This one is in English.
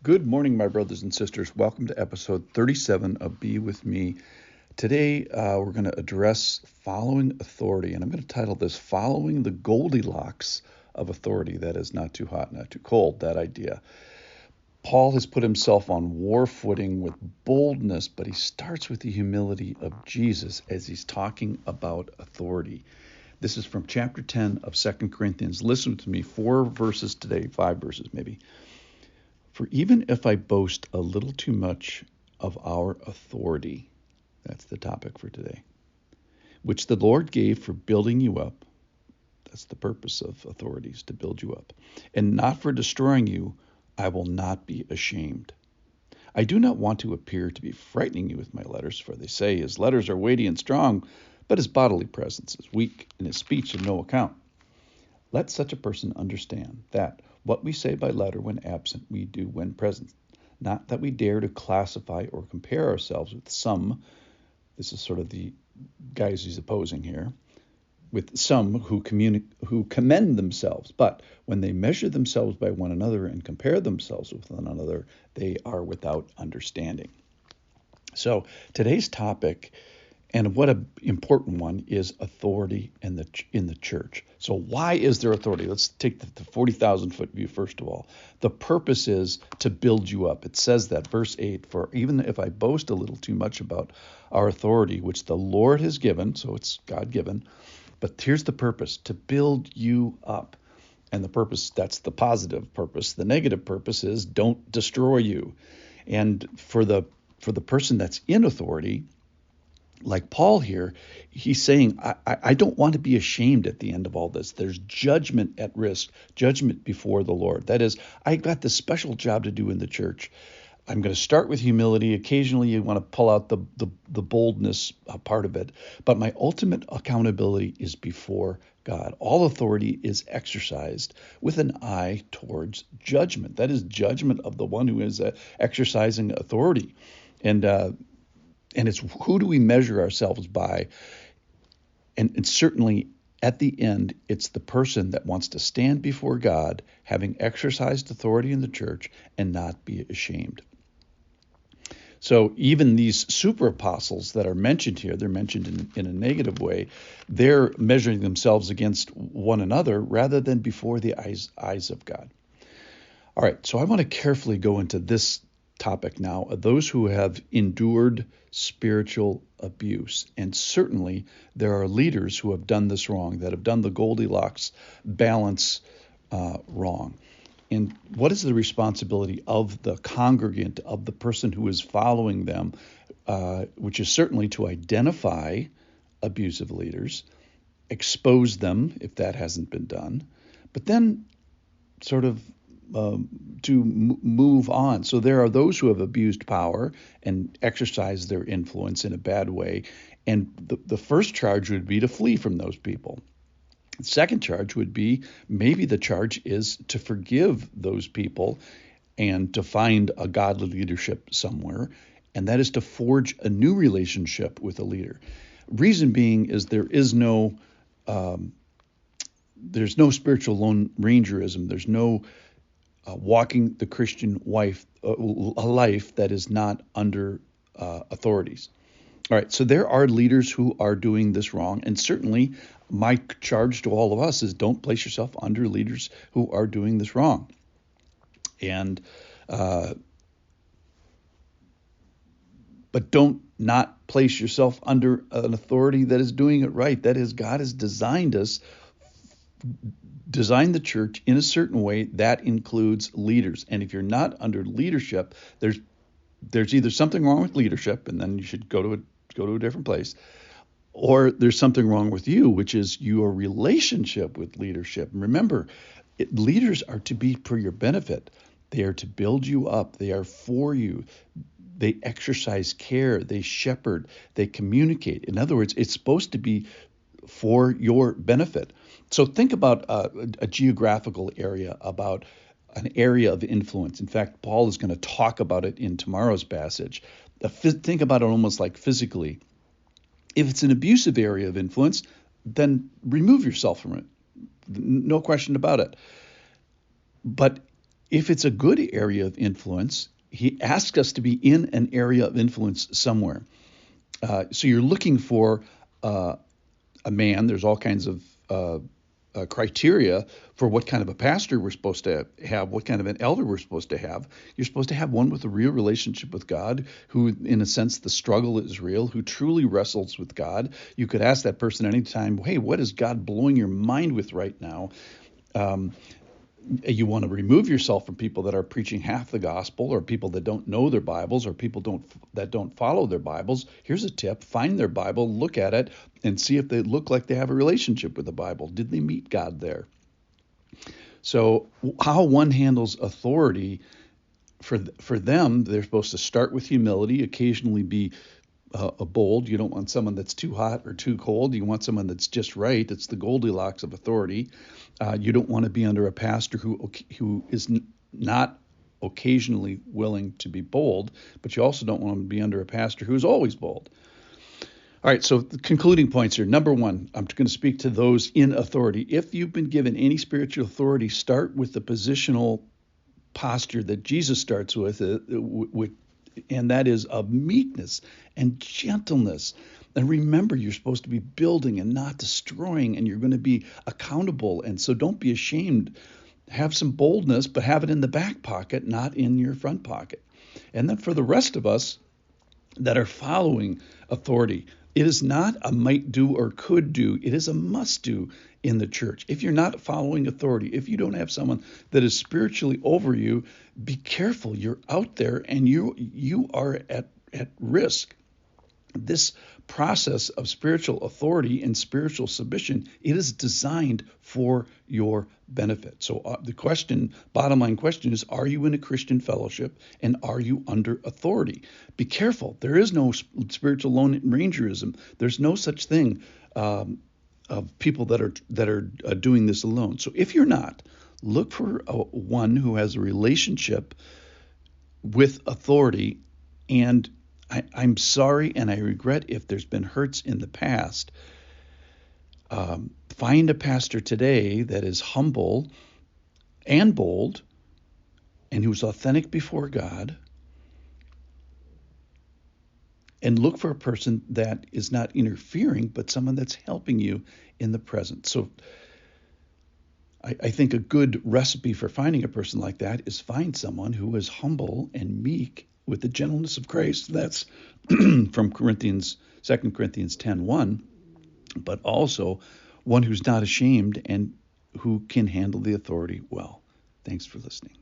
Good morning, my brothers and sisters. Welcome to episode 37 of Be With Me. Today, we're going to address following authority, and I'm going to title this Following the Goldilocks of Authority. That is not too hot, not too cold, that idea. Paul has put himself on war footing with boldness, but he starts with the humility of Jesus as he's talking about authority. This is from chapter 10 of 2 Corinthians. Listen to me, 4 verses today, 5 verses maybe. For even if I boast a little too much of our authority, that's the topic for today, which the Lord gave for building you up, that's the purpose of authorities, to build you up, and not for destroying you, I will not be ashamed. I do not want to appear to be frightening you with my letters, for they say his letters are weighty and strong, but his bodily presence is weak, and his speech of no account. Let such a person understand that what we say by letter when absent, we do when present. Not that we dare to classify or compare ourselves with some, this is sort of the guys he's opposing here, with some who commend themselves. But when they measure themselves by one another and compare themselves with one another, they are without understanding. So today's topic, and what an important one, is authority in the church. So why is there authority? Let's take the 40,000-foot view first of all. The purpose is to build you up. It says that, verse 8, for even if I boast a little too much about our authority, which the Lord has given, so it's God-given, but here's the purpose, to build you up. And the purpose, that's the positive purpose. The negative purpose is don't destroy you. And for the person that's in authority, like Paul here, he's saying, I don't want to be ashamed at the end of all this. There's judgment at risk, judgment before the Lord. That is, I got this special job to do in the church. I'm going to start with humility. Occasionally you want to pull out the boldness part of it. But my ultimate accountability is before God. All authority is exercised with an eye towards judgment. That is judgment of the one who is exercising authority. And it's who do we measure ourselves by? And certainly at the end, it's the person that wants to stand before God, having exercised authority in the church and not be ashamed. So even these super apostles that are mentioned here, they're mentioned in a negative way. They're measuring themselves against one another rather than before the eyes of God. All right, so I want to carefully go into this topic now of those who have endured spiritual abuse. And certainly there are leaders who have done this wrong, that have done the Goldilocks balance wrong. And what is the responsibility of the congregant, of the person who is following them, which is certainly to identify abusive leaders, expose them if that hasn't been done, but then sort of to move on. So there are those who have abused power and exercised their influence in a bad way. And the first charge would be to flee from those people. The second charge would be, maybe the charge is to forgive those people and to find a godly leadership somewhere. And that is to forge a new relationship with a leader. Reason being is there's no spiritual Lone Rangerism. There's no walking the Christian life that is not under authorities. All right, so there are leaders who are doing this wrong, and certainly my charge to all of us is don't place yourself under leaders who are doing this wrong. And but don't not place yourself under an authority that is doing it right. That is, God has designed the church in a certain way that includes leaders. And if you're not under leadership, there's either something wrong with leadership, and then you should go to a different place, or there's something wrong with you, which is your relationship with leadership. And remember, leaders are to be for your benefit. They are to build you up. They are for you. They exercise care. They shepherd. They communicate. In other words, it's supposed to be for your benefit. So think about a geographical area, about an area of influence. In fact, Paul is going to talk about it in tomorrow's passage. Think about it almost like physically. If it's an abusive area of influence, then remove yourself from it. No question about it. But If it's a good area of influence, he asks us to be in an area of influence somewhere. So you're looking for a man. There's all kinds of criteria for what kind of a pastor we're supposed to have, what kind of an elder we're supposed to have. You're supposed to have one with a real relationship with God, who, in a sense, the struggle is real, who truly wrestles with God. You could ask that person anytime, hey, what is God blowing your mind with right now? You want to remove yourself from people that are preaching half the gospel, or people that don't know their Bibles, or people that don't follow their Bibles. Here's a tip: find their Bible, look at it, and see if they look like they have a relationship with the Bible. Did they meet God there? So how one handles authority, for them, they're supposed to start with humility, occasionally be a bold. You don't want someone that's too hot or too cold. You want someone that's just right. It's the Goldilocks of authority. You don't want to be under a pastor who is not occasionally willing to be bold, but you also don't want to be under a pastor who's always bold. All right, so the concluding points here. Number one, I'm going to speak to those in authority. If you've been given any spiritual authority, start with the positional posture that Jesus starts with, and that is of meekness and gentleness. And remember, you're supposed to be building and not destroying, and you're going to be accountable. And so don't be ashamed. Have some boldness, but have it in the back pocket, not in your front pocket. And then for the rest of us that are following authority, it is not a might do or could do. It is a must do in the church. If you're not following authority, if you don't have someone that is spiritually over you, be careful. You're out there and you are at risk. This process of spiritual authority and spiritual submission, it is designed for your benefit. So the bottom line question is, are you in a Christian fellowship, and are you under authority? Be careful. There is no spiritual lone rangerism. There's no such thing of people that are doing this alone. So if you're not, look for one who has a relationship with authority. And I'm sorry and I regret if there's been hurts in the past. Find a pastor today that is humble and bold and who's authentic before God. And look for a person that is not interfering, but someone that's helping you in the present. So I think a good recipe for finding a person like that is find someone who is humble and meek with the gentleness of Christ. That's from 2 Corinthians 10:1, but also one who's not ashamed and who can handle the authority well. Thanks for listening.